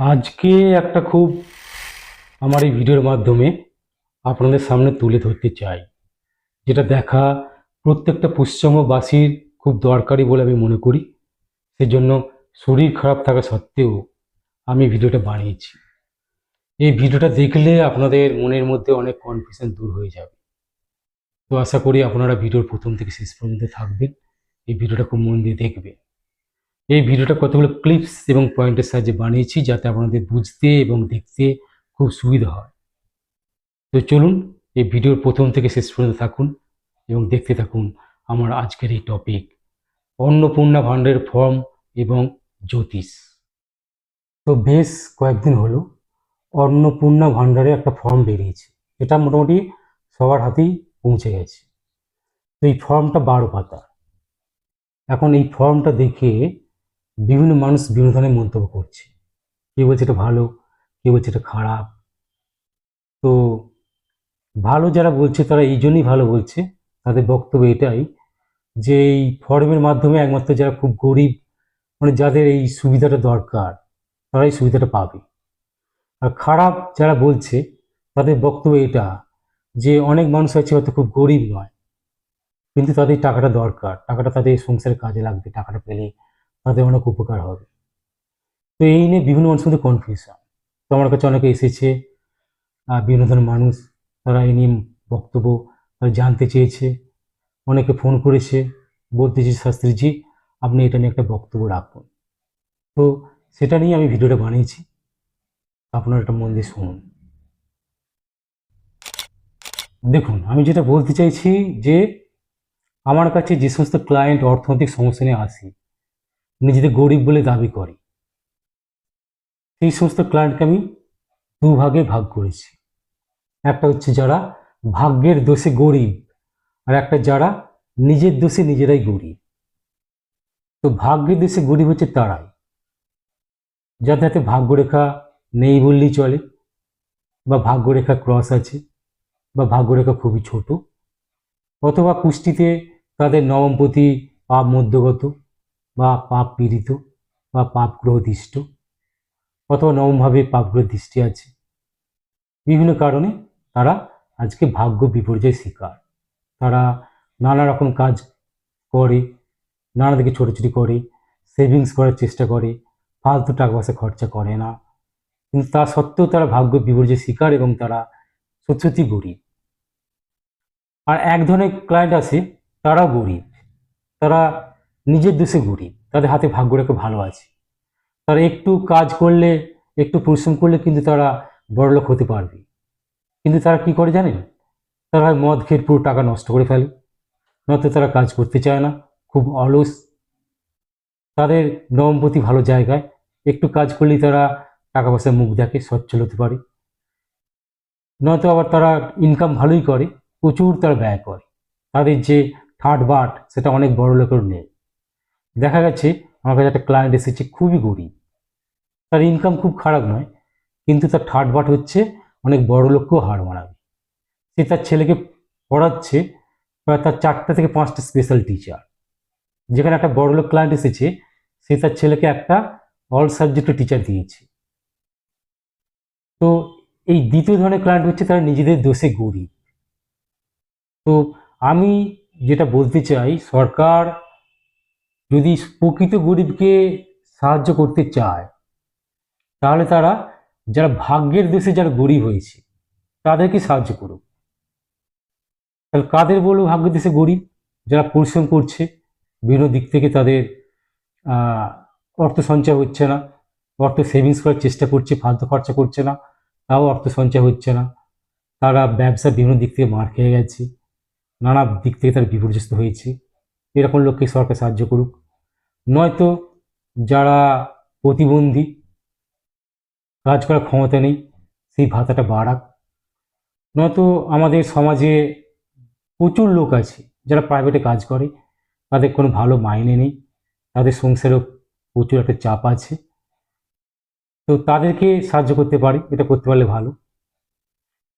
আজকে একটা খুব আমার এই ভিডিওর মাধ্যমে আপনাদের সামনে তুলে ধরতে চাই, যেটা দেখা প্রত্যেকটা পশ্চিমবঙ্গবাসীর খুব দরকারি বলে আমি মনে করি। সেজন্য শরীর খারাপ থাকা সত্ত্বেও আমি ভিডিওটা বানিয়েছি। এই ভিডিওটা দেখলে আপনাদের মনের মধ্যে অনেক কনফিউশন দূর হয়ে যাবে। তো আশা করি আপনারা ভিডিওর প্রথম থেকে শেষ পর্যন্ত থাকবেন, এই ভিডিওটা খুব মন দিয়ে দেখবেন। এই ভিডিওটা কতগুলো ক্লিপস এবং পয়েন্টের সাহায্যে বানিয়েছি, যাতে আপনাদের বুঝতে এবং দেখতে খুব সুবিধা হয়। তো চলুন এই ভিডিওর প্রথম থেকে শেষ পর্যন্ত থাকুন এবং দেখতে থাকুন আমার আজকের এই টপিক, অন্নপূর্ণা ভাণ্ডারের ফর্ম এবং জ্যোতিষ। তো বেশ কয়েকদিন হলো অন্নপূর্ণা ভাণ্ডারে একটা ফর্ম বেরিয়েছে, এটা মোটামুটি সবার হাতেই পৌঁছে গেছে। তো এই ফর্মটা 12 পাতা। এখন এই ফর্মটা দেখে বিভিন্ন মানুষ বিভিন্ন ধরনের মন্তব্য করছে। কেউ বলছে এটা ভালো, কেউ বলছে এটা খারাপ। তো ভালো যারা বলছে তারা এই জন্যই ভালো বলছে, তাদের বক্তব্য এটাই যে এই ফর্মের মাধ্যমে একমাত্র যারা খুব গরিব, মানে যাদের এই সুবিধাটা দরকার, তারা এই সুবিধাটা পাবে। আর খারাপ যারা বলছে তাদের বক্তব্য এটা যে অনেক মানুষ আছে হয়তো খুব গরিব নয়, কিন্তু তাদের টাকাটা দরকার, টাকাটা তাদের সংসারে কাজে লাগবে, টাকাটা পেলে তাদের অনেক উপকার হবে। তো এই নিয়ে বিভিন্ন মানুষের মধ্যে কনফিউশন। তো আমার কাছে অনেকে এসেছে, বিভিন্ন ধরনের মানুষ, তারা এই নিয়ে বক্তব্য তারা জানতে চেয়েছে। অনেকে ফোন করেছে, বলতেছে শাস্ত্রীজি আপনি এটা নিয়ে একটা বক্তব্য রাখুন। তো সেটা নিয়ে আমি ভিডিওটা বানিয়েছি, আপনারা এটা মন দিয়ে শুনুন। দেখুন, আমি যেটা বলতে চাইছি যে আমার কাছে যে সমস্ত ক্লায়েন্ট অর্থনৈতিক সমস্যা নিয়ে আসে, নিজেদের গরিব বলে দাবি করে, সেই সমস্ত ক্লায়েন্টকে আমি দুভাগে ভাগ করেছি। একটা হচ্ছে যারা ভাগ্যের দোষে গরিব, আর একটা যারা নিজের দোষে নিজেরাই গরিব। তো ভাগ্যের দোষে গরিব হচ্ছে তারাই যাদের হাতে ভাগ্যরেখা নেই বললেই চলে, বা ভাগ্যরেখা ক্রস আছে, বা ভাগ্যরেখা খুবই ছোট, অথবা কুষ্টিতে তাদের নবমপতি পাপ মধ্যগত, বা পাপ পীড়িত, বা পাপ গ্রহ দৃষ্ট, অথবা নবমভাবে পাপ গ্রহ দৃষ্টি আছে। বিভিন্ন কারণে তারা আজকে ভাগ্য বিপর্যয় শিকার। তারা নানা রকম কাজ করে, নানা দিকে ছোটাছুটি করে, সেভিংস করার চেষ্টা করে, ফালতু টাকা পয়সা খরচা করে না, কিন্তু তা সত্ত্বেও তারা ভাগ্য বিপর্যয় শিকার এবং তারা সত্যি সত্যি গরিব। আর এক ধরনের ক্লায়েন্ট আছে, তারাও গরিব, তারা নিজের দেশে গরিব, তাদের হাতে ভাগ্যরেখা ভালো আছে, তারা একটু কাজ করলে, একটু পরিশ্রম করলে কিন্তু তারা বড়লোক হতে পারবে। কিন্তু তারা কি করে জানেন? তারা হয় মদ খেয়ে পুরো টাকা নষ্ট করে ফেলে, নয়তো তারা কাজ করতে চায় না, খুব অলস। তাদের নবমপতি ভালো জায়গায়, একটু কাজ করলেই তারা টাকা পয়সার মুখ দেখে, সচ্ছল হতে পারে। নয়তো আবার তারা ইনকাম ভালোই করে, প্রচুর তারা ব্যয় করে, তাদের যে ঠাট বাট সেটা অনেক বড় লোকের নেই। দেখা গেছে আমার কাছে একটা ক্লায়েন্ট এসেছে, খুবই গরিব, তার ইনকাম খুব খারাপ নয়, কিন্তু তার ঠাট বাট হচ্ছে অনেক বড় লোককেও হার মানাবে। সে তার ছেলেকে পড়াচ্ছে, প্রায় তার 4টা থেকে 5টা স্পেশাল টিচার। যেখানে একটা বড় লোক ক্লায়েন্ট এসেছে, সে তার ছেলেকে একটা অল সাবজেক্টের টিচার দিয়েছে। তো এই দ্বিতীয় ধরনের ক্লায়েন্ট হচ্ছে তারা নিজেদের দোষে গরিব। তো আমি যেটা বলতে চাই, সরকার যদি প্রকৃত গরিবকে সাহায্য করতে চায়, তাহলে তারা যারা ভাগ্যের দোষে যারা গরিব হয়েছে তাদেরকে সাহায্য করুক। তাহলে কাদের বলবো ভাগ্যের দোষে গরিব? যারা পরিশ্রম করছে, বিভিন্ন দিক থেকে তাদের অর্থ সঞ্চয় হচ্ছে না, অর্থ সেভিংস করার চেষ্টা করছে, ফালতু খরচা করছে না, তাও অর্থ সঞ্চয় হচ্ছে না। তারা ব্যবসা বিভিন্ন দিক থেকে মার খেয়ে গেছে, নানা দিক থেকে তারা বিপর্যস্ত হয়েছে, এরকম লোককে সরকার সাহায্য করুক। নয়তো যারা প্রতিবন্ধী, কাজ করার ক্ষমতা নেই, সেই ভাতাটা বাড়াক। নয়তো আমাদের সমাজে প্রচুর লোক আছে যারা প্রাইভেটে কাজ করে, তাদের কোনো ভালো মাইনে নেই, তাদের সংসারেও প্রচুর একটা চাপ আছে, তো তাদেরকে সাহায্য করতে পারি, এটা করতে পারলে ভালো।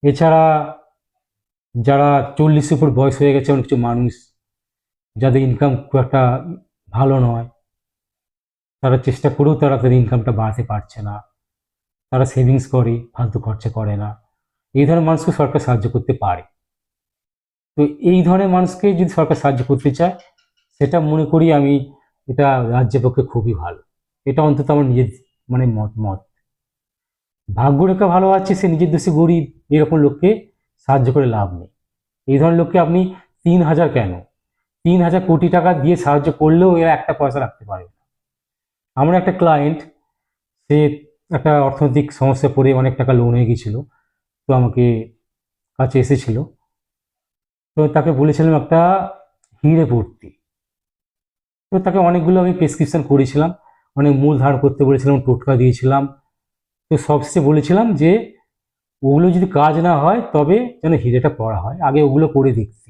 এছাড়া যারা 40-এর উপর বয়স হয়ে গেছে, অনেক কিছু মানুষ যাদের ইনকাম খুব একটা ভালো নয়, তারা চেষ্টা করেও তারা তাদের ইনকামটা বাড়াতে পারছে না, তারা সেভিংস করে, ফালতু খরচা করে না, এই ধরনের মানুষকে সরকার সাহায্য করতে পারে। তো এই ধরনের মানুষকে যদি সরকার সাহায্য করতে চায়, সেটা মনে করি আমি এটা রাজ্যের পক্ষে খুবই ভালো। এটা অন্তত আমার নিজের মানে মত। ভাগ্যরেখা ভালো আছে, সে নিজের দেশে গরিব, এরকম লোককে সাহায্য করে লাভ নেই। এই ধরনের লোককে আপনি 3,000 কেন, 3,000 কোটি টাকা দিয়ে সাহায্য করলেও এরা একটা পয়সা রাখতে পারে না। আমার একটা ক্লায়েন্ট, সে একটা অর্থনৈতিক সমস্যা পড়ে অনেক টাকা লোন হয়ে গেছিল, তো আমাকে কাছে এসেছিল। তো তাকে বলেছিলাম একটা হিড়ে ভর্তি। তো তাকে অনেকগুলো আমি প্রেসক্রিপশন করেছিলাম, অনেক মূল ধার করতে বলেছিলাম, টোটকা দিয়েছিলাম। তো সবশেষে বলেছিলাম যে ওগুলো যদি কাজ না হয় তবে যেন হিরেটা পড়া হয়, আগে ওগুলো করে দেখছি।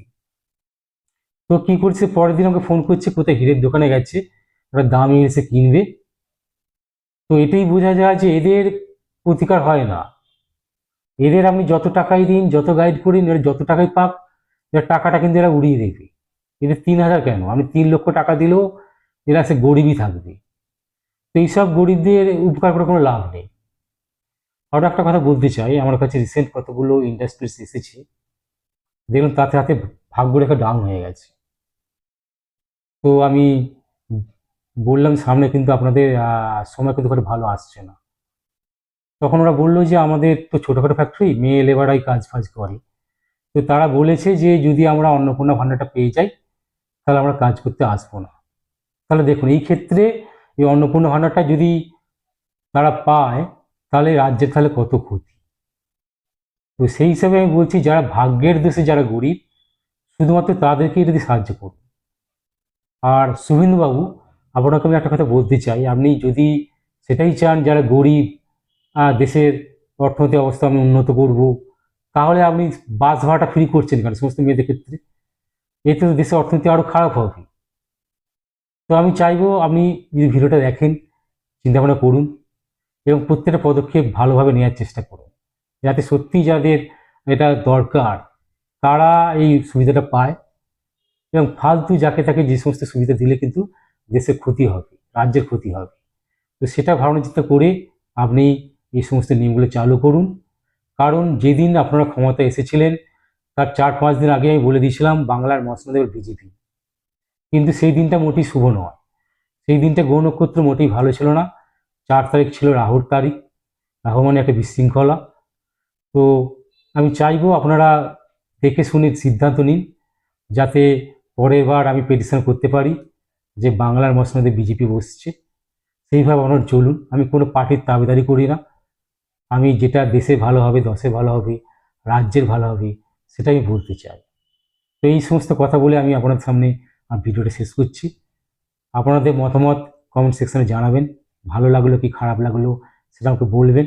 তো কি করছে, পরের দিন আমাকে ফোন করছে, কোথায় হিরের দোকানে গেছে, একটা দামি এসে কিনবে। তো এটাই বোঝা যায় যে এদের প্রতিকার হয় না। এদের আপনি যত টাকাই দিন, যত গাইড করিন, এরা যত টাকাই পাক, এর টাকাটা কিন্তু এরা উড়িয়ে দেবে। এদের 3,000 কেন, আমি 3 লক্ষ টাকা দিলেও এরা সে গরিবই থাকবে। তো এইসব গরিবদের উপকার করে কোনো লাভ নেই। আরও একটা কথা বলতে চাই, আমার কাছে রিসেন্ট কতগুলো ইন্ডাস্ট্রিজ এসেছে, দেখলাম তাতে হাতে ভাগ্যরেখা ডাউন হয়ে গেছে। তো আমি বললাম সামনে কিন্তু আপনাদের সময় কিন্তু খুব ভালো আসছে না। তখন ওরা বললো যে আমাদের তো ছোটোখাটো ফ্যাক্টরি, মেয়ে লেবারাই কাজ ফাজ করে। তো তারা বলেছে যে যদি আমরা অন্নপূর্ণা ভাণ্ডারটা পেয়ে যাই তাহলে আমরা কাজ করতে আসবো না। তাহলে দেখুন, এই ক্ষেত্রে এই অন্নপূর্ণা ভাণ্ডারটা যদি তারা পায় তাহলে রাজ্যের তাহলে কত ক্ষতি। তো সেই হিসাবে আমি বলছি, যারা ভাগ্যের দেশে যারা গরিব, শুধুমাত্র তাদেরকেই যদি সাহায্য করুন। আর শুভেন্দুবাবু, আপনাকে আমি একটা কথা বলতে চাই, আপনি যদি সেটাই চান যারা গরিব, দেশের অর্থনৈতিক অবস্থা আমি উন্নত করব, তাহলে আপনি বাস ভাড়াটা ফ্রি করছেন কেন সমস্ত মেয়েদের ক্ষেত্রে? এতে তো দেশের অর্থনীতি আরও খারাপ হবে। তো আমি চাইবো আপনি যদি ভিডিওটা দেখেন, চিন্তাভাবনা করুন এবং প্রত্যেকটা পদক্ষেপ ভালোভাবে নেওয়ার চেষ্টা করুন, যাতে সত্যি যাদের এটা দরকার তারা এই সুবিধাটা পায়। এবং ফালতু যাকে তাকে যে সমস্ত সুবিধা দিলে কিন্তু দেশের ক্ষতি হবে, রাজ্যের ক্ষতি হবে। তো সেটা ভাবনা চিন্তা করে আপনি এই সমস্ত নিয়মগুলো চালু করুন। কারণ যেদিন আপনারা ক্ষমতায় এসেছিলেন তার 4-5 দিন আগে আমি বলে দিয়েছিলাম বাংলার মসনদে দেবে বিজেপি, কিন্তু সেই দিনটা মোটেই শুভ নয়। সেই দিনটা গ্রহ নক্ষত্র মোটেই ভালো ছিল না। 4 তারিখ ছিল রাহুর তারিখ, রাহু মানে একটা বিশৃঙ্খলা। তো আমি চাইবো আপনারা দেখে শুনে সিদ্ধান্ত নিন, যাতে পরের বার আমি পেটিশন করতে পারি যে বাংলার মসনদে বিজেপি বসছে। সেইভাবে আপনারা চলুন। আমি কোনো পার্টির দাবিদারি করি না, আমি যেটা দেশে ভালো হবে, দশে ভালো হবে, রাজ্যের ভালো হবে, সেটা আমি বলতে চাই। তো এই সমস্ত কথা বলে আমি আপনাদের সামনে ভিডিওটা শেষ করছি। আপনাদের মতামত কমেন্ট সেকশনে জানাবেন, ভালো লাগলো কি খারাপ লাগলো সেটা আমাকে বলবেন।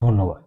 ধন্যবাদ।